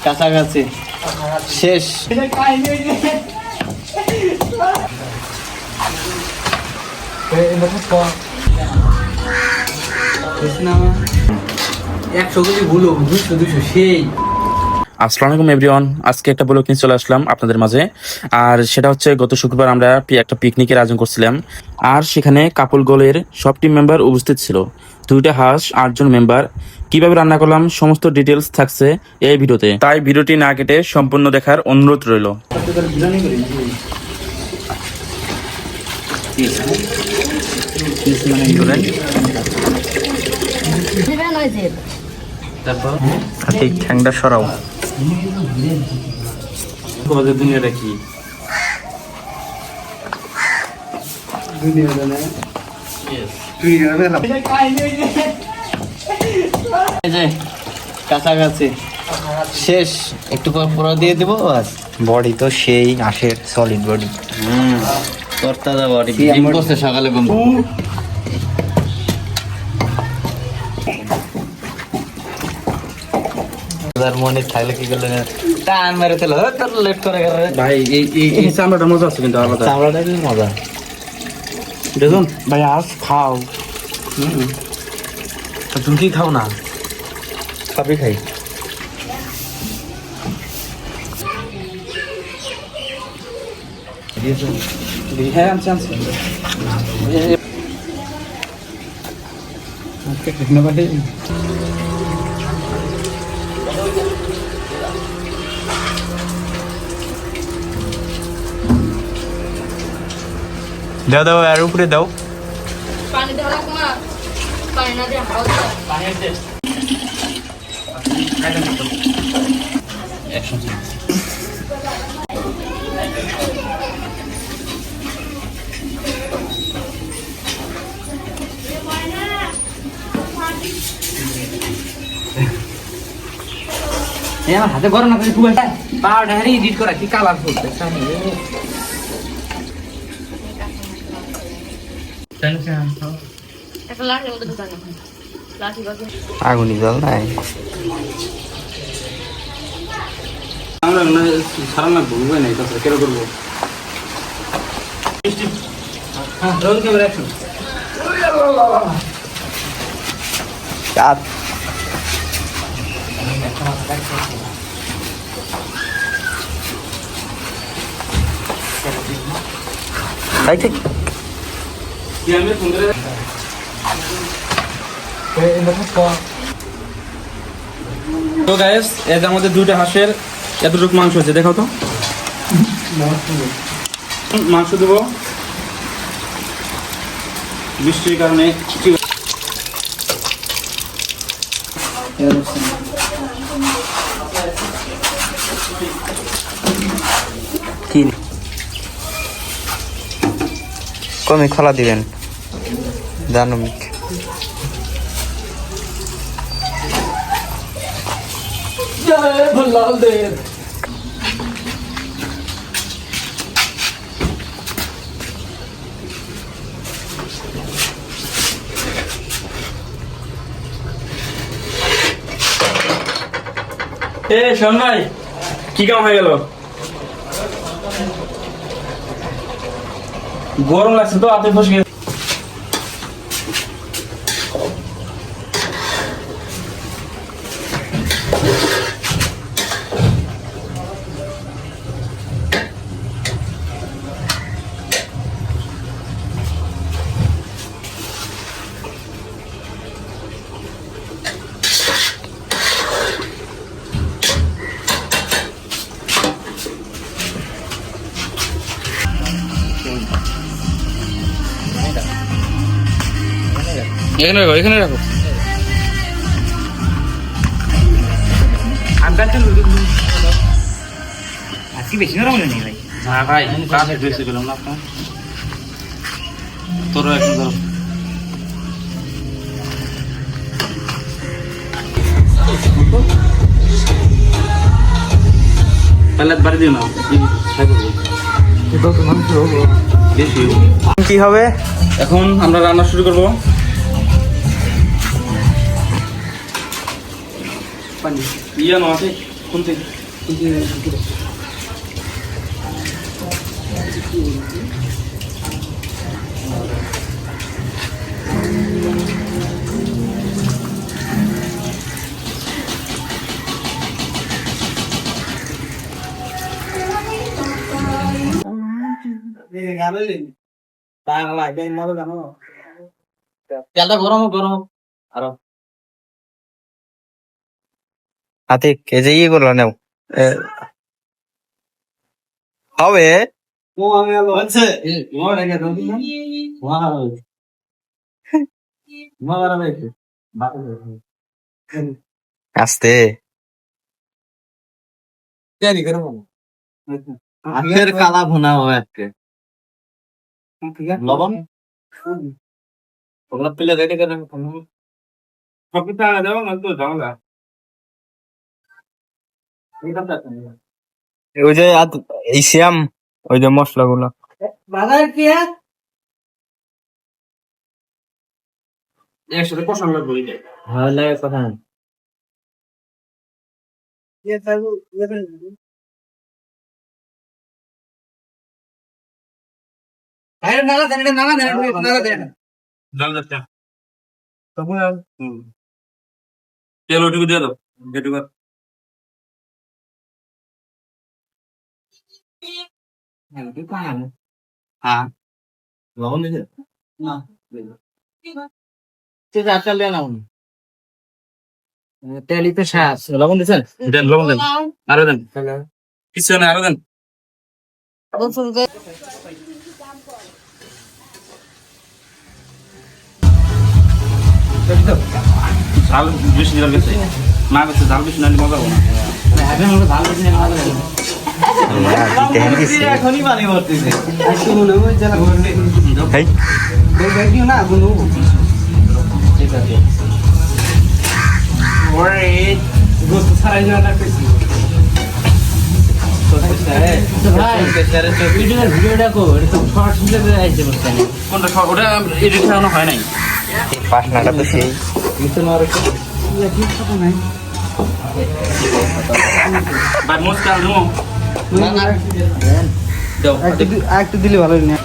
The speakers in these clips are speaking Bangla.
কাছাকাছি শেষ। আসসালামু আলাইকুম এভরিওয়ান, আজকে একটা ব্লগ নিয়ে চলে আসলাম আপনাদের মাঝে। আর সেটা হচ্ছে গত শুক্রবার আমরা একটা পিকনিকের আয়োজন করছিলাম, আর সেখানে কাপল গোলের সব টিম মেম্বার উপস্থিত ছিল। 2টা হাঁস, 8 জন মেম্বার। কিভাবে রান্না করলাম সমস্ত ডিটেলস থাকছে এই ভিডিওতে, তাই ভিডিওটি না কেটে সম্পূর্ণ দেখার অনুরোধ রইল। তারপর ঠ্যাংটা সরাও। দুনিয়াটা কি কাছাকাছি শেষ। একটু পর পুরো দিয়ে দেবো। বডি তো সেই আশের সলিড বডি। তরতাজা বডি। জিম করছে সকালে ঘুম। মনে থাকলে কি করলে টান মেরে ফেলো, তোর লেট করে ভাই। এই চামড়াটা মজা আছে কিন্তু আলাদা। চামড়াটা কিন্তু মজা। দেখুন ভাই, আজ খাও। তুমি কি খাও না? সবই খাই। হ্যাঁ, আনছি আনছি। দাও দাও, আর উপরে দাও। পানি দেওয়া লাগবে না, পানি না দিয়ে হাওয়া দাও। পানি আছে। আমার হাতে গরম না করে খুব একটা পাউডার হারি এডিট করা কি কালারফুল। একটা লাঠির মধ্যে ঢুকানো লাঠি বাকি আগুনি জল নাই। আমরা সারা লাগবো, বুঝবে না তাছাড়া কেন করবো। Roll camera action. চাঁদ খাইছে। তো গাইস, এই যে আমাদের 2টা হাঁসের এতটুকু মাংস আছে, দেখাও তো। মাংস দেবো, বৃষ্টির কারণে কি কমে খোলা দিবেন জানো মিক। শোন ভাই, কি কাম হয়ে গেল? গরম লাগছে তো, হাতে ফসকে গেছে। এখানে রাখো, এখানে রাখো। আজকে বেশি নরম নেই ভাই। হ্যাঁ ভাই, কাছে ড্রেসে গেলাম না আপনার। তোরও এখন ধরো। তাহলে বাড়ি দিও না, কি হবে এখন? আমরা রান্না শুরু করবো। পানি ইয়া নয় কোনতে তেলটা গরম হোক, গরম হোক। আরো আতিক এই যে ইয়ে করলো নাও হবে হচ্ছে মোর রেখে দাও না ওয়াও মারা মেকে আস্তে তৈরি করব আখের কালা ভুনা হবে আজকে লবণ ওগুলা পিলে রেডি করে কপি টানা দাও না তো ঝামেলা ওই যে এই শ্যাম ওই যে মশলা গুলো বাজার কি আছে একসাথে কষানো লাগবে ওই দেখ ভালো লাগে কথা আরে নালা দেন নালা দেন নালা দেন ডাল যাচ্ছে তেল ওটুকু দিয়ে দাও যেটুকু হ্যাঁ লবণ দিছে না ঠিক আছে চল দেন তেলিতে শ্বাস লবণ দিছেন দেন লবণ দেন আরো দেন কিছু না আরো দেন ঝাল বেশি ঝাল গেছে না গেছে ঝাল বেশি না মজা হবে না এখন আমরা ভালো জিনিস ভালো লাগে দেখেন দিছি এখনই পানি ভরতেছে একটু মনে হয় যেন ঘুরতে হেই দেখি না গুলো ঠিক আছে ওরে গোস্ত ছাড়াই যাওয়াটা পেছি ভিডিওটা কো এটা তো শর্ট হিসেবে আইছে বুঝছেন কোনটা ওটা এডিট করানো হয় নাই এই পাশনাটা তো সেই মিশন আর কি কথা নাই বাট মোস্ট কাল নো না না দাও একটু দিলে ভালো না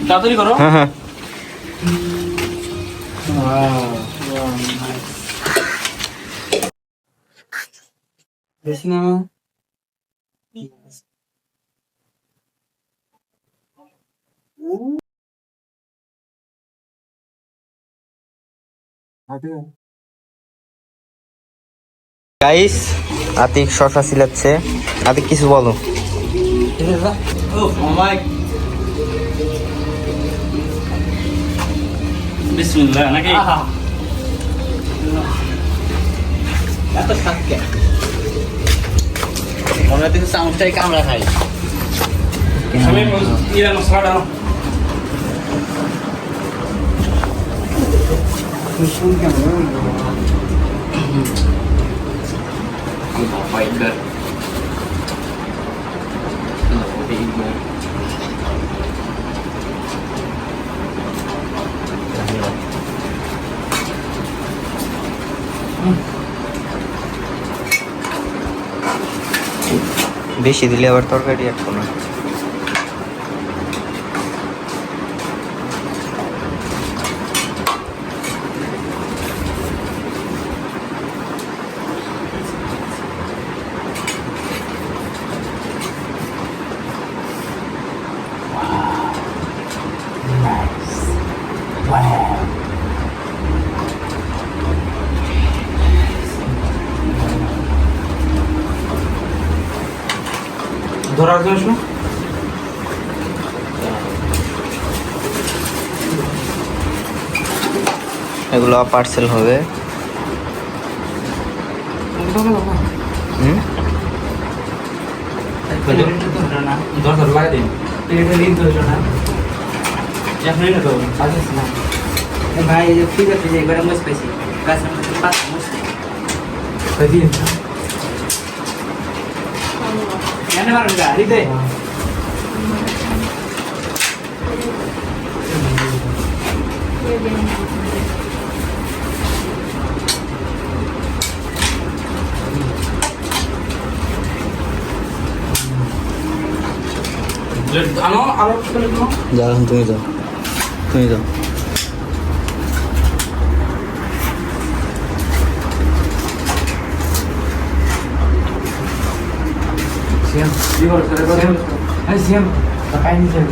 তাড়াতাড়ি করো হ্যাঁ হ্যাঁ বেশি না গাইস আতিক শশা ছিলাচ্ছে আতিক কিছু বলো ও মাই বিসমিল্লাহ নাকি এত সাতকে মনে হচ্ছে সাউন্ডটাই কামড়া খাই আমি ইরা মশলা দাও ফাইটার বেশি দিলে আবার তরকারি আটকো না ধরার জন্য এগুলো পার্সেল হবে হুম ধর লাগা দিন এটা দিন তো না এখনই না তো আজিস না ভাই এই যে ঠিক আছে যে এবারে মস পেছি গাছ মধ্যে পাঁচ মস কদিন এনে মারুন গাড়ি দে আনো আরো প্লেট নাও। যাও এখন তুমি যাও, তুমি যাও। সিয়াম কি বল স্যার বল হ্যাঁ সিয়াম কাই নি স্যার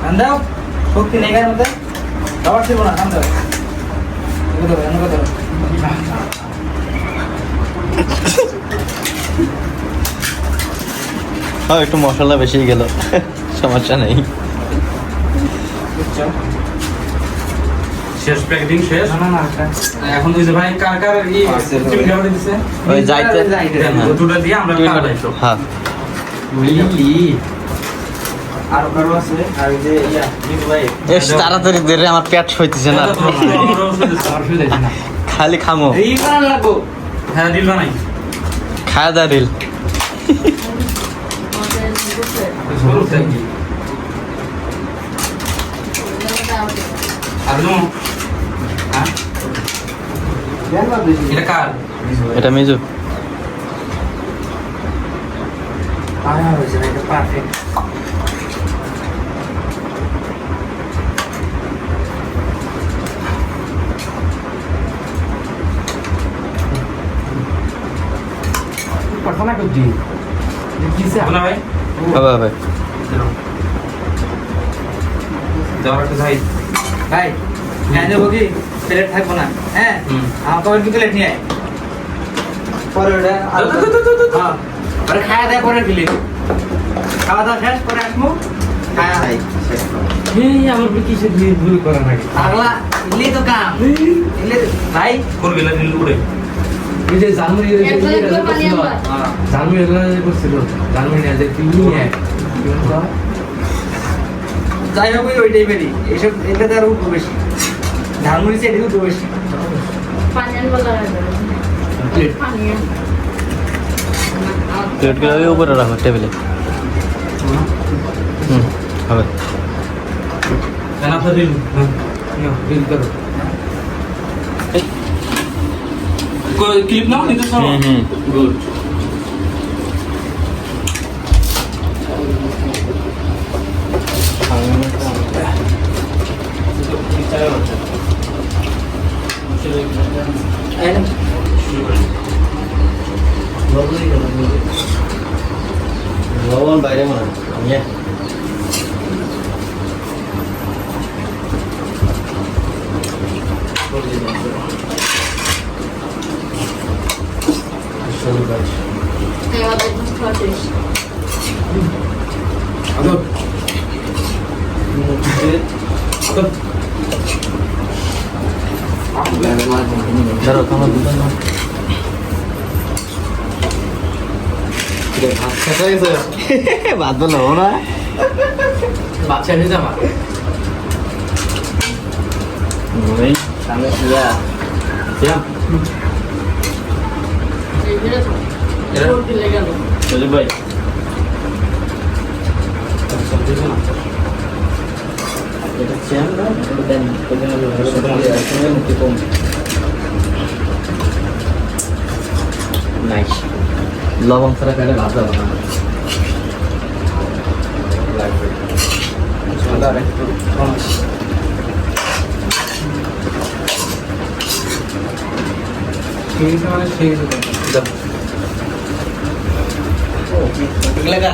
আন্দাও শক্তি নেই গায়ের মধ্যে খাবার ছিল না কাম দাও এগুলো ধরো হ্যাঁ একটু মশলা বেশি গেল, সমস্যা নেই। শেষ প্যাকেটিং শেষ। না না না এখন তুই যে ভাই কার কার চিকেন খাবার দিছে ওই যাইতে দুটো দিয়ে আমরা খাওয়াই তো। হ্যাঁ আর কারো আছে আর এই যে ইয়া নিতু ভাই এস তাড়াতাড়ি দে রে, আমার পেট হইতেছে না, আমার শুয়ে যাচ্ছে না খালি খামো। এই বানান লাগবো হ্যাঁ দিল বানাই খাওয়া দা দিল। আর নো হ্যাঁ দেন না বেশি এটা কার এটা মিজু। আয়া হয়েছে না এটা পারফেক্ট पढ़ना कुछ जी किसे না ভাই হবে হবে। যাও একটা যাই ভাই হ্যাঁ দেবো কি প্লেট থাকবো না হ্যাঁ আমার কবে কি প্লেট নিয়ে আয় পরে ওটা হ্যাঁ পরে খাওয়া দাওয়া করে দিলি খাওয়া দাওয়া শেষ করে আসবো খাওয়া খাই এই আমার কিসে ভুল করা নাকি আগলা ইলি তো কাম ইলি ভাই কোন গেলা দিল উড়ে এই যে জানুয়ারি এক প্লেট করে পানি আনবা। জানুয়ারি করছিল জানুয়ারি আজ কি নিয়ে যাই হোক ওই টাইপেরই এইসব এটা তার উপর বেশি ঝালমুড়ি সেটি উপর বেশি পানি আনবা লাগবে। পানি আন। প্লেটগুলো উপরে রাখো টেবিলে। হবে। কেন আপনার দিল বিল করো ক্লিপ নাও নিতে সব হুম। গুড লবণ বাইরে মনে হয়। আমাদের খাওয়া শেষ। আদব ধরো খাবার দুটো না। ভাত বলো না, বাচ্চা হয়ে যাবা সামনে শুয়া এই যে এরা- রোটি লেগে গেল। চলে ভাই। এটা চেন না, এটা দেন নাইস। লবণ ছাড়া খাইলে ভাত যাবে না, লাগবে। সেই মানে সেই লাগা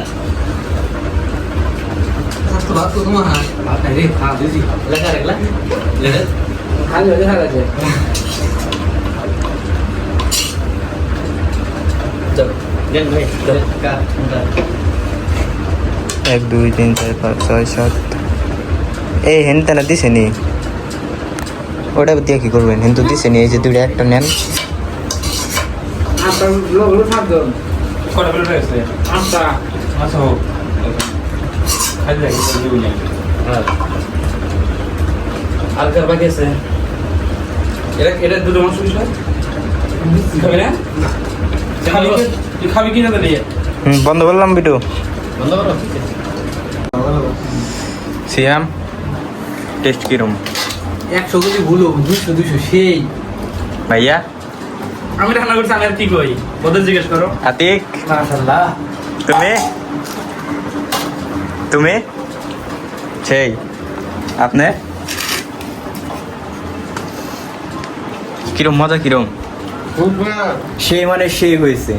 তো ভাত তো তোমার ভাত রে খা দিছি লাগা লাগলা লাগা খালি হয়ে গেছে চল দেন ভাই চল কা 1 2 3 4 5 6 7 এই হেনতানা দিছে নি ওটা দিয়ে কি করবেন হেনতো দিছে নি এই যে দুইটা একটা নেন আপনার লোক থাকতো কটা বেলা আছে আচ্ছা আচ্ছা হোক খালি লাগে দিও না হ্যাঁ আর কার বাকি আছে এটা এটা দুটো মাংস বিষয় খাবি না তুই খাবি কিনা তো নিয়ে বন্ধ করলাম ভিডিও বন্ধ করো। সিয়াম টেস্ট কিরম 100 কেজি ভুলো 200 সেই ভাইয়া? আমি রান্না করছি, আমি আর কি কই, ওদের জিজ্ঞেস করো। আতিক মাশাআল্লাহ। তুমি তুমি সেই আপনি কিরম মজা কিরম? সেই মানে সেই হয়েছে।